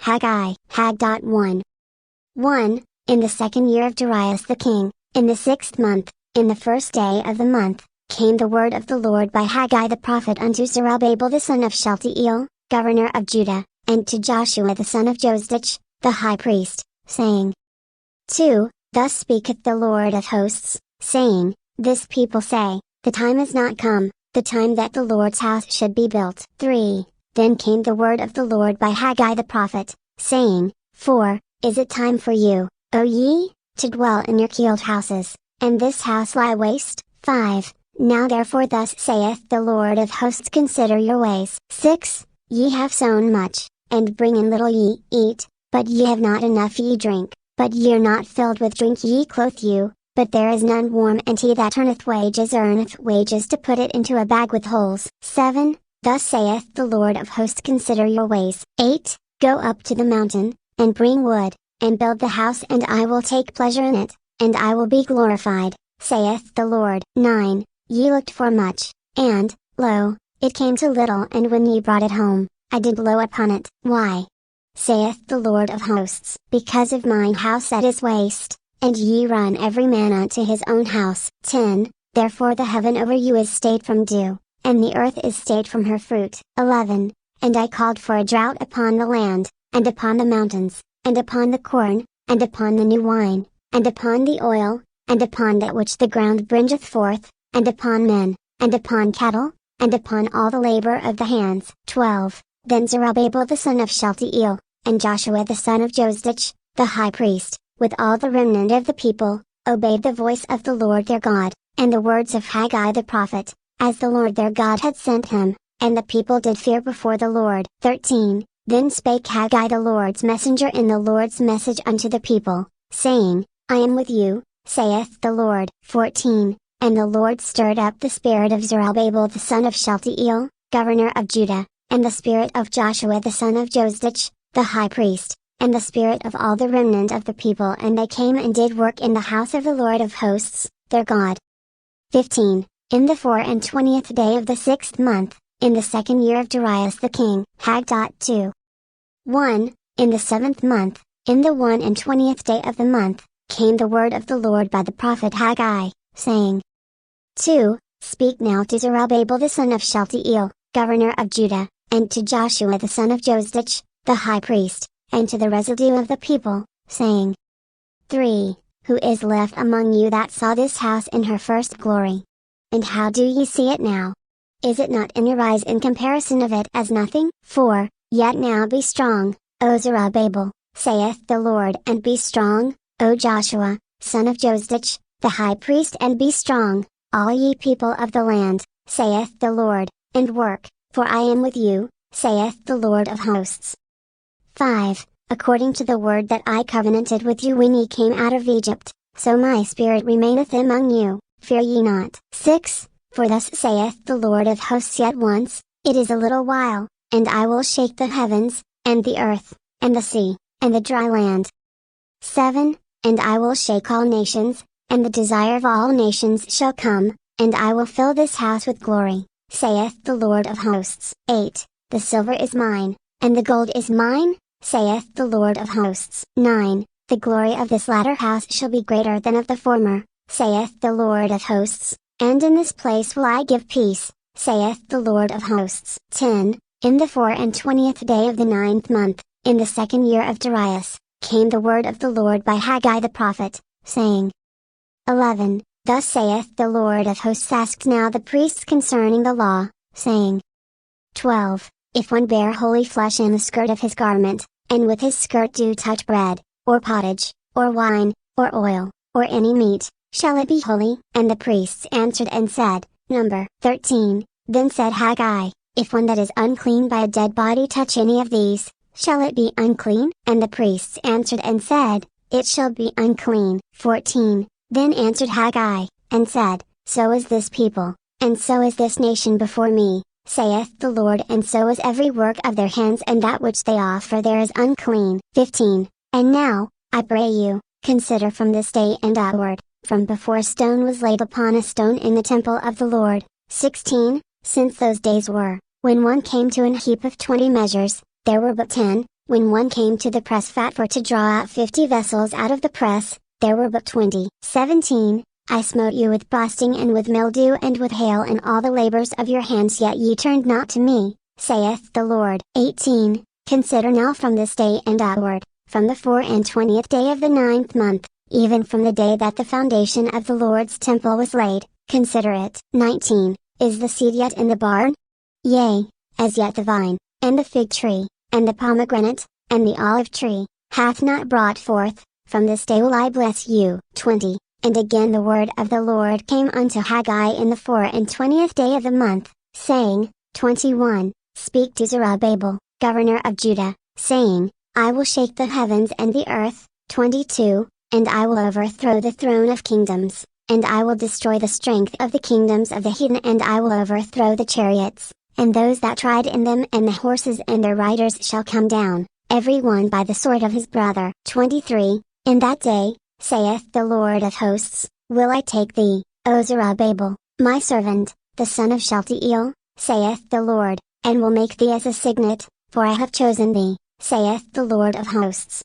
Haggai, Hag.1. 1. In the 2nd year of Darius the king, in the 6th month, in the 1st day of the month, came the word of the Lord by Haggai the prophet unto Zerubbabel the son of Shealtiel, governor of Judah, and to Joshua the son of Josedech, the high priest, saying. 2. Thus speaketh the Lord of hosts, saying, This people say, The time is not come, the time that the Lord's house should be built. 3. Then came the word of the Lord by Haggai the prophet, saying, 4. Is it time for you, O ye, to dwell in your cieled houses, and this house lie waste? 5. Now therefore thus saith the Lord of hosts, consider your ways. 6. Ye have sown much, and bring in little ye eat, but ye have not enough ye drink, but ye are not filled with drink ye clothe you, but there is none warm, and he that earneth wages to put it into a bag with holes. 7. Thus saith the Lord of hosts, consider your ways. 8. Go up to the mountain, and bring wood, and build the house, and I will take pleasure in it, and I will be glorified, saith the Lord. 9. Ye looked for much, and, lo, it came to little, and when ye brought it home, I did blow upon it. Why? Saith the Lord of hosts, because of mine house that is waste, and ye run every man unto his own house. 10. Therefore the heaven over you is stayed from dew, and the earth is stayed from her fruit. 11. And I called for a drought upon the land, and upon the mountains, and upon the corn, and upon the new wine, and upon the oil, and upon that which the ground bringeth forth, and upon men, and upon cattle, and upon all the labor of the hands. 12. Then Zerubbabel the son of Shealtiel, and Joshua the son of Josedech, the high priest, with all the remnant of the people, obeyed the voice of the Lord their God, and the words of Haggai the prophet, as the Lord their God had sent him, and the people did fear before the Lord. 13. Then spake Haggai the Lord's messenger in the Lord's message unto the people, saying, I am with you, saith the Lord. 14. And the Lord stirred up the spirit of Zerubbabel the son of Shealtiel, governor of Judah, and the spirit of Joshua the son of Josedech, the high priest, and the spirit of all the remnant of the people, and they came and did work in the house of the Lord of hosts, their God. 15. In the 24th day of the 6th month, in the 2nd year of Darius the king. Hag.2. 1. In the 7th month, in the 21st day of the month, came the word of the Lord by the prophet Haggai, saying. 2. Speak now to Zerubbabel the son of Shealtiel, governor of Judah, and to Joshua the son of Josedech, the high priest, and to the residue of the people, saying. 3. Who is left among you that saw this house in her first glory? And how do ye see it now? Is it not in your eyes in comparison of it as nothing? 4. Yet now be strong, O Zerubbabel, saith the Lord, and be strong, O Joshua, son of Josedech, the high priest, and be strong, all ye people of the land, saith the Lord, and work, for I am with you, saith the Lord of hosts. 5. According to the word that I covenanted with you when ye came out of Egypt, so my spirit remaineth among you, fear ye not. 6. For thus saith the Lord of hosts, yet once, it is a little while, and I will shake the heavens, and the earth, and the sea, and the dry land. 7. And I will shake all nations, and the desire of all nations shall come, and I will fill this house with glory, saith the Lord of hosts. 8. The silver is mine, and the gold is mine, saith the Lord of hosts. 9. The glory of this latter house shall be greater than of the former, saith the Lord of hosts, and in this place will I give peace, saith the Lord of hosts. 10. In the 24th day of the 9th month, in the 2nd year of Darius, came the word of the Lord by Haggai the prophet, saying. 11. Thus saith the Lord of hosts, ask now the priests concerning the law, saying. 12. If one bear holy flesh in the skirt of his garment, and with his skirt do touch bread, or pottage, or wine, or oil, or any meat, shall it be holy? And the priests answered and said, Number 13. Then said Haggai, if one that is unclean by a dead body touch any of these, shall it be unclean? And the priests answered and said, It shall be unclean. 14. Then answered Haggai, and said, So is this people, and so is this nation before me, saith the Lord, and so is every work of their hands, and that which they offer there is unclean. 15. And now, I pray you, consider from this day and upward, from before a stone was laid upon a stone in the temple of the Lord. 16. Since those days were, when one came to an heap of 20 measures, there were but 10, When one came to the press fat for to draw out 50 vessels out of the press, there were but 20. 17. I smote you with busting and with mildew and with hail and all the labors of your hands, yet ye turned not to me, saith the Lord. 18. Consider now from this day and upward, from the 24th day of the 9th month, even from the day that the foundation of the Lord's temple was laid, consider it. 19. Is the seed yet in the barn? Yea, as yet the vine, and the fig tree, and the pomegranate, and the olive tree, hath not brought forth, from this day will I bless you. 20. And again the word of the Lord came unto Haggai in the 24th day of the month, saying, 21. Speak to Zerubbabel, governor of Judah, saying, I will shake the heavens and the earth. 22. And I will overthrow the throne of kingdoms, and I will destroy the strength of the kingdoms of the heathen, and I will overthrow the chariots, and those that tried in them, and the horses and their riders shall come down, every one by the sword of his brother. 23. In that day, saith the Lord of hosts, will I take thee, O Zerubbabel, my servant, the son of Shealtiel, saith the Lord, and will make thee as a signet, for I have chosen thee, saith the Lord of hosts.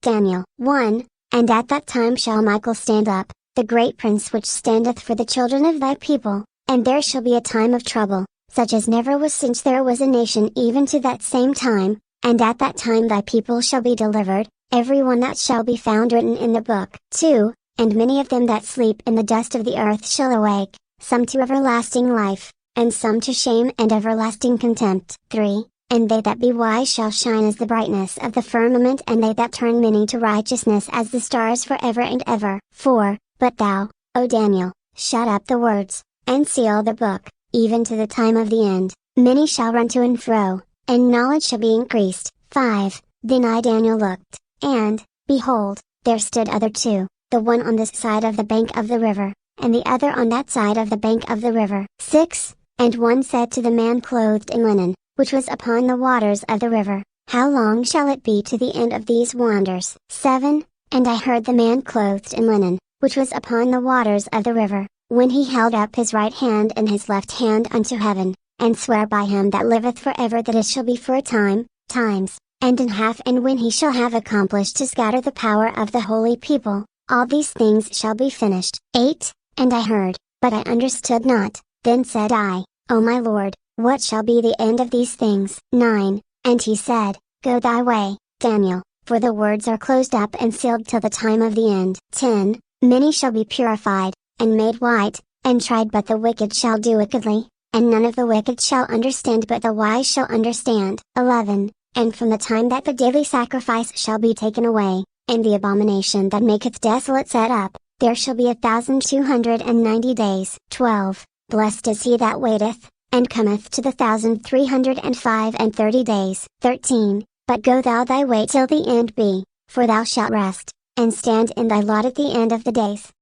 Daniel 1. And at that time shall Michael stand up, the great prince which standeth for the children of thy people, and there shall be a time of trouble, such as never was since there was a nation even to that same time, and at that time thy people shall be delivered, every one that shall be found written in the book. 2. And many of them that sleep in the dust of the earth shall awake, some to everlasting life, and some to shame and everlasting contempt. 3. And they that be wise shall shine as the brightness of the firmament, and they that turn many to righteousness as the stars forever and ever. 4. But thou, O Daniel, shut up the words, and seal the book, even to the time of the end. Many shall run to and fro, and knowledge shall be increased. 5. Then I Daniel looked, and, behold, there stood other two, the one on this side of the bank of the river, and the other on that side of the bank of the river. 6. And one said to the man clothed in linen, which was upon the waters of the river, How long shall it be to the end of these wonders? 7. And I heard the man clothed in linen, which was upon the waters of the river, when he held up his right hand and his left hand unto heaven, and sware by him that liveth forever that it shall be for a time, times, and in half, and when he shall have accomplished to scatter the power of the holy people, all these things shall be finished. 8. And I heard, but I understood not. Then said I, O my Lord, what shall be the end of these things? 9. And he said, Go thy way, Daniel, for the words are closed up and sealed till the time of the end. 10. Many shall be purified, and made white, and tried, but the wicked shall do wickedly, and none of the wicked shall understand, but the wise shall understand. 11. And from the time that the daily sacrifice shall be taken away, and the abomination that maketh desolate set up, there shall be 1,290 days. 12. Blessed is he that waiteth, and cometh to the 1,335 days. 13. But go thou thy way till the end be, for thou shalt rest, and stand in thy lot at the end of the days.